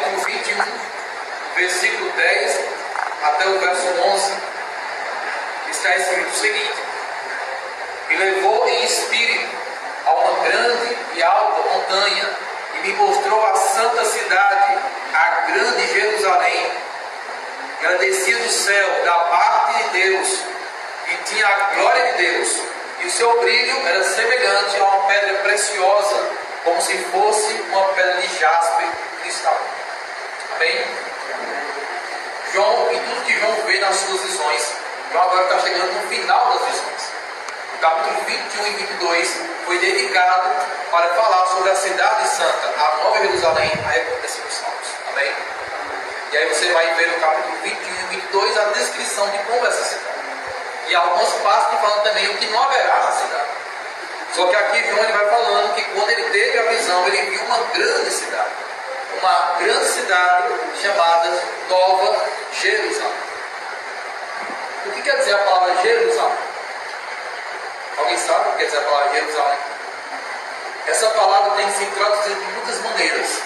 capítulo 21, versículo 10 até o verso 11, está escrito o seguinte: me levou em espírito a uma grande e alta montanha e me mostrou a santa cidade, a grande Jerusalém, que descia do céu da parte de Deus, e tinha a glória de Deus, e o seu brilho era semelhante a uma pedra preciosa, como se fosse uma pedra de jaspe e cristal. Amém? João, e tudo que João vê nas suas visões, João agora está chegando no final das visões. O capítulo 21 e 22 foi dedicado para falar sobre a cidade santa, a Nova Jerusalém, a recompensa dos salvos. Amém? E aí você vai ver no capítulo 21 e 22 a descrição de como é essa cidade. E algumas partes falando também o que não haverá na cidade. Só que aqui João ele vai falando que quando ele teve a visão, ele viu uma grande cidade. Uma grande cidade chamada Nova Jerusalém. O que quer dizer a palavra Jerusalém? Alguém sabe o que quer dizer a palavra Jerusalém? Essa palavra tem sido traduzida de muitas maneiras.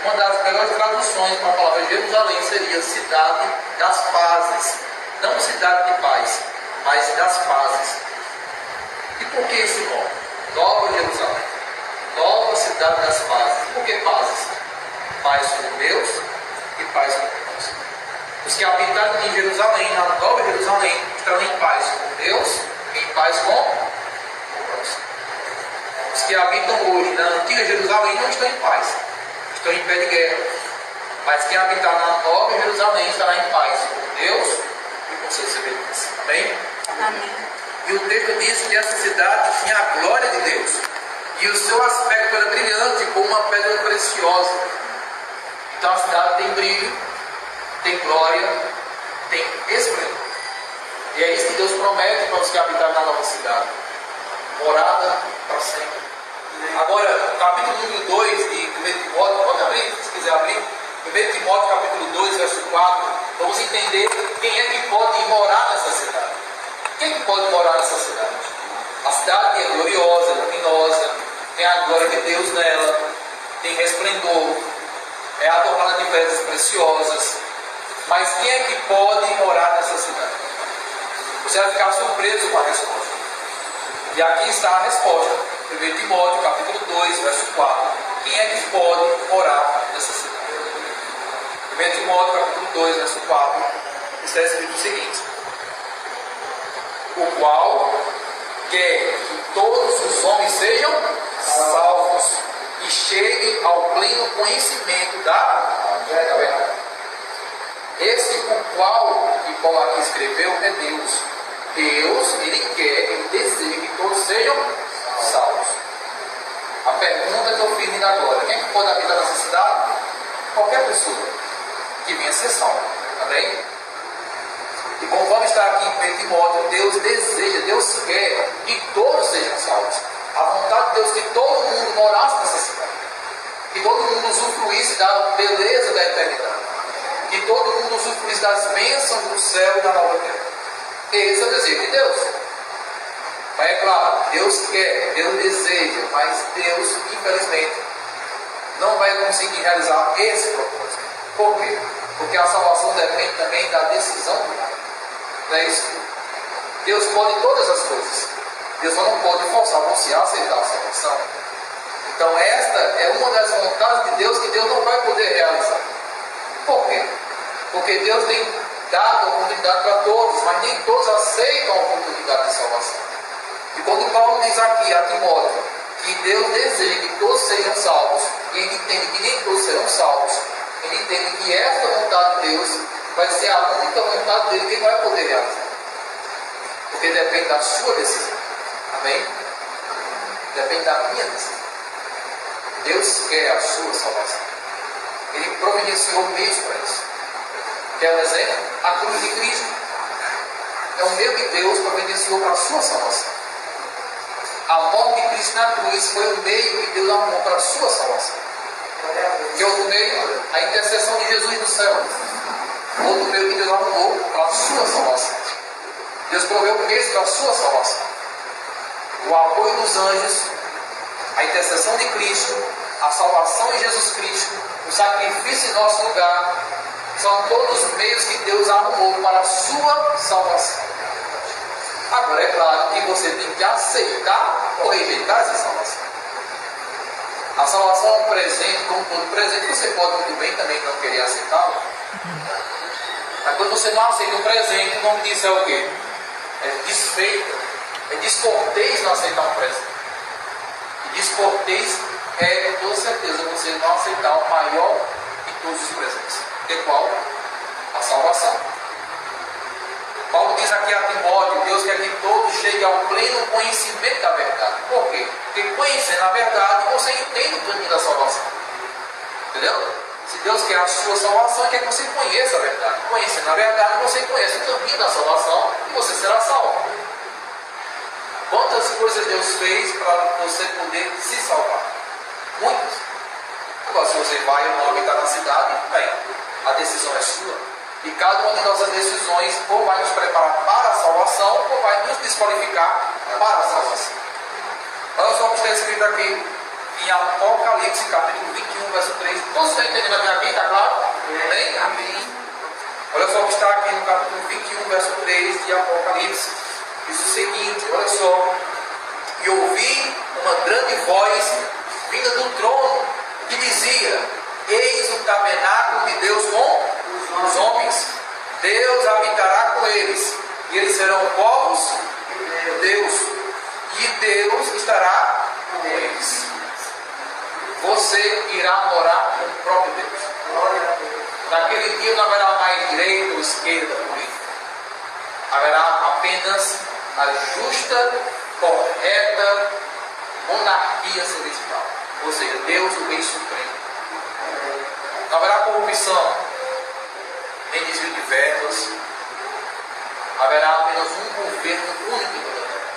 Uma das melhores traduções para a palavra Jerusalém seria cidade das pazes. Não cidade de paz, mas das pazes. E por que esse nome? Nova Jerusalém. Nova cidade das pazes. Por que pazes? Paz com Deus e paz com Deus. Os que habitaram em Jerusalém, na Nova Jerusalém, estão em paz com Deus e em paz com Deus. Os que habitam hoje na antiga Jerusalém não estão em paz, estão em pé de guerra. Mas quem habitar na Nova Jerusalém estará em paz com Deus e com seus semelhantes. Amém? Amém. E o texto diz que essa cidade tinha a glória de Deus. E o seu aspecto era brilhante, como uma pedra preciosa. Então a cidade tem brilho, tem glória, tem esplendor. E é isso que Deus promete para os que habitarem na nova cidade. Morada para sempre. Agora, o capítulo número 2 de 1 Timóteo, pode abrir, se quiser abrir. 1 Timóteo, capítulo 2, verso 4. Vamos entender quem é que pode morar nessa cidade. Quem é que pode morar nessa cidade? A cidade é gloriosa, luminosa, tem a glória de Deus nela, tem resplendor, é adornada de pedras preciosas. Mas quem é que pode morar nessa cidade? Você vai ficar surpreso com a resposta. E aqui está a resposta. 1 Timóteo, capítulo 2, verso 4. Quem é que pode morar nessa cidade? 1 Timóteo, capítulo 2, verso 4. Está escrito o seguinte: o qual quer que todos os homens sejam salvos e cheguem ao pleno conhecimento da verdade. Esse o qual que Paulo aqui escreveu é Deus. Deus, Ele quer, Ele deseja que todos sejam salvos. A pergunta que eu fiz ainda agora: quem é que pode habitar nessa cidade? Qualquer pessoa que venha ser salvo. Amém? E conforme está aqui em 1 Timóteo, Deus deseja, Deus quer que todos sejam salvos. A vontade de Deus é que todo mundo morasse nessa cidade. Que todo mundo usufruísse da beleza da eternidade. Que todo mundo usufruísse das bênçãos do céu e da nova terra. Esse é o desejo de Deus. Mas é claro, Deus quer, Deus deseja, mas Deus, infelizmente, não vai conseguir realizar esse propósito. Por quê? Porque a salvação depende também da decisão do homem. Não é isso? Deus pode todas as coisas. Deus não pode forçar você a aceitar a salvação. Então esta é uma das vontades de Deus que Deus não vai poder realizar. Por quê? Porque Deus tem dado a oportunidade para todos, mas nem todos aceitam a oportunidade de salvação. E quando Paulo diz aqui a Timóteo que Deus deseja que todos sejam salvos, e ele entende que nem todos serão salvos, ele entende que esta vontade de Deus vai ser a única vontade dele que ele vai poder realizar. Porque depende da sua decisão. Amém? Depende da minha decisão. Deus quer a sua salvação. Ele providenciou meios para isso. Quer um exemplo? A cruz de Cristo é um meio que Deus providenciou para a sua salvação. A morte de Cristo na cruz foi o meio que Deus arrumou para a sua salvação. Que outro meio? A intercessão de Jesus no céu. Outro meio que Deus arrumou para a sua salvação. Deus proveu meios para a sua salvação. O apoio dos anjos, a intercessão de Cristo, a salvação em Jesus Cristo, o sacrifício em nosso lugar, são todos os meios que Deus arrumou para a sua salvação. Agora, é claro que você tem que aceitar ou rejeitar essa salvação. A salvação é um presente, como todo presente, você pode muito bem também não querer aceitá-lo. Mas quando você não aceita um presente, o nome disso é o quê? É desfeita, é descortês não aceitar um presente. E descortês é, com toda certeza, você não aceitar o maior de todos os presentes. Que é qual? A salvação. Paulo diz aqui a Timóteo, Deus quer que todos cheguem ao pleno conhecimento da verdade. Por quê? Porque conhecendo a verdade, você entende o caminho da salvação. Entendeu? Se Deus quer a sua salvação, quer que você conheça a verdade. Conhecendo a verdade, você conhece o caminho da salvação e você será salvo. Quantas coisas Deus fez para você poder se salvar? Muitas. Agora, se você vai ou não habitar na cidade, bem, a decisão é sua. E cada uma de nossas decisões ou vai nos preparar para a salvação ou vai nos desqualificar para a salvação. Olha só o que está escrito aqui em Apocalipse, capítulo 21, verso 3. Todos estão entendendo a minha vida, está claro? Amém? Amém. Olha só o que está aqui no capítulo 21, verso 3 de Apocalipse. Diz o seguinte, olha só. E ouvi uma grande voz vinda do trono que dizia: eis o tabernáculo de Deus com os homens. Deus habitará com eles, e eles serão povos de Deus, e Deus estará com eles. Você irá morar com o próprio Deus. Naquele dia não haverá mais direita ou esquerda política. Haverá apenas a justa, correta monarquia celestial. Ou seja, Deus, o Rei Supremo. Não haverá corrupção, nem desvio de verbas. Haverá apenas um governo único em toda a terra.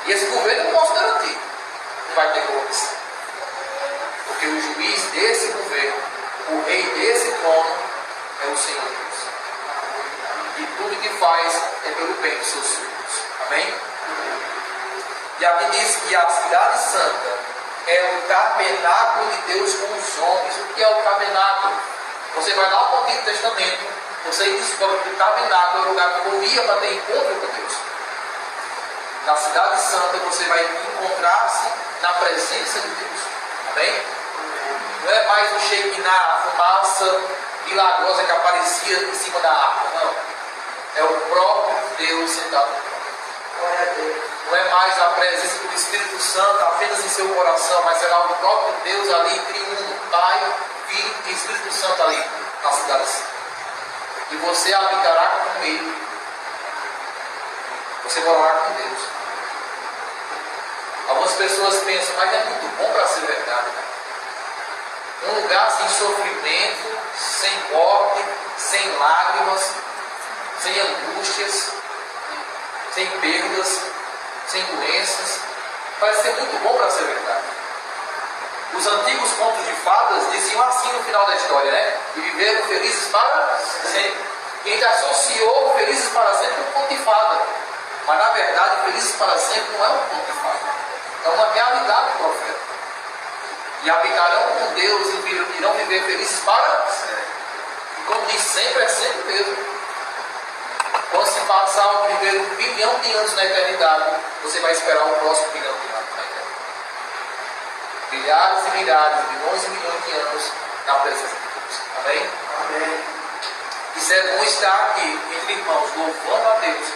E esse governo eu posso garantir, não vai ter corrupção. Porque o juiz desse governo, o rei desse trono, é o Senhor Deus. E tudo que faz é pelo bem dos seus filhos. Amém? E aqui diz que a cidade santa é o tabernáculo de Deus com os homens. O que é o tabernáculo? Você vai lá para o Antigo Testamento, você descobre que o tabernáculo é o lugar que o povo ia para ter encontro com Deus. Na cidade santa você vai encontrar-se na presença de Deus. Amém? Não é mais o Shekinah, a fumaça milagrosa que aparecia em cima da arca, não. É o próprio Deus sentado no trono. Não é mais a presença do Espírito Santo apenas em seu coração, mas será o próprio Deus ali, triuno, Pai, Filho e Espírito Santo ali na cidade santa. E você habitará com Ele. Você morará com Deus. Algumas pessoas pensam, mas é muito bom para ser verdade. Um lugar sem sofrimento, sem morte, sem lágrimas, sem angústias, sem perdas, sem doenças. Parece ser muito bom para ser verdade. Os antigos contos de fadas diziam assim no final da história, né? E viveram felizes para sempre. E ainda associou felizes para sempre com conto de fada. Mas na verdade, felizes para sempre não é um conto de fada. É uma realidade profética. E habitarão com Deus e irão viver felizes para sempre. E como diz sempre, é sempre mesmo. Quando se passar o primeiro 1 bilhão de anos na eternidade, você vai esperar o próximo 1 bilhão de anos na eternidade. Milhares e milhares, milhões e milhões de anos na presença de Deus. Amém? Amém. Isso é bom estar aqui, entre irmãos, louvando a Deus.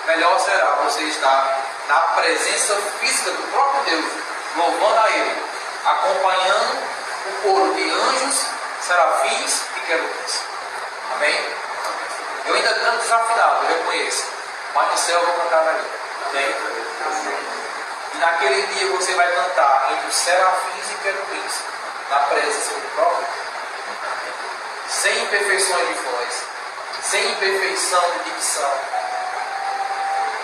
Melhor será você estar na presença física do próprio Deus, louvando a Ele, acompanhando o coro de anjos, serafins e querubins. Amém? Eu ainda canto desafinado, eu reconheço, mas no céu eu vou cantar ali. Amém? E naquele dia você vai cantar entre os serafins e querubins, na presença do próprio Deus, sem imperfeições de voz, sem imperfeição de dicção.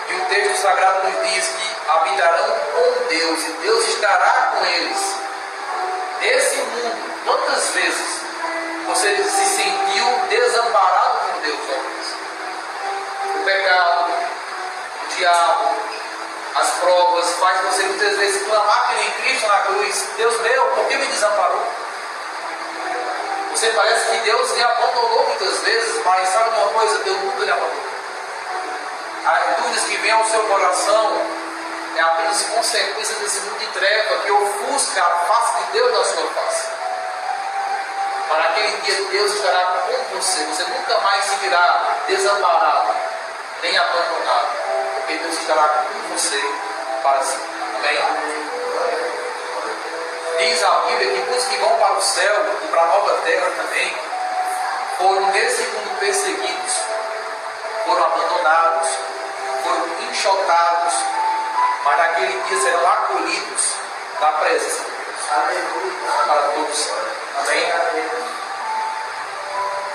E o texto sagrado nos diz que habitarão com Deus e Deus estará com eles. Nesse mundo, quantas vezes você se sentiu desamparado por Deus, homens? O pecado, o diabo, as provas, faz você muitas vezes clamar que nem Cristo na cruz: Deus meu, por que me desamparou? Você parece que Deus lhe abandonou muitas vezes, mas sabe uma coisa? Deus nunca lhe abandonou. As dúvidas que vêm ao seu coração é apenas consequência desse mundo de treva que ofusca a face de Deus na sua face. Para aquele dia Deus estará com você. Você nunca mais se virá desamparado, nem abandonado, porque Deus estará com você para sempre. Amém? Diz a Bíblia que muitos que vão para o céu e para a nova terra também foram nesse mundo perseguidos, foram abandonados, foram enxotados, mas naquele dia serão acolhidos na presença de Deus. Aleluia. Para todos. Amém?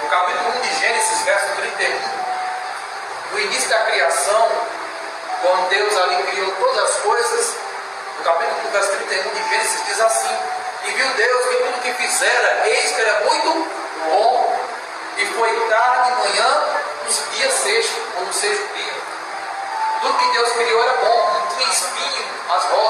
No capítulo 1 de Gênesis, verso 31, no início da criação, quando Deus ali criou todas as coisas, no capítulo 1, verso 31 de Gênesis, diz assim: e viu Deus que tudo que fizera, eis que era muito bom, e foi tarde de manhã, no dia sexto, ou no sexto dia. Tudo que Deus criou era bom, não tinha espinho, as rochas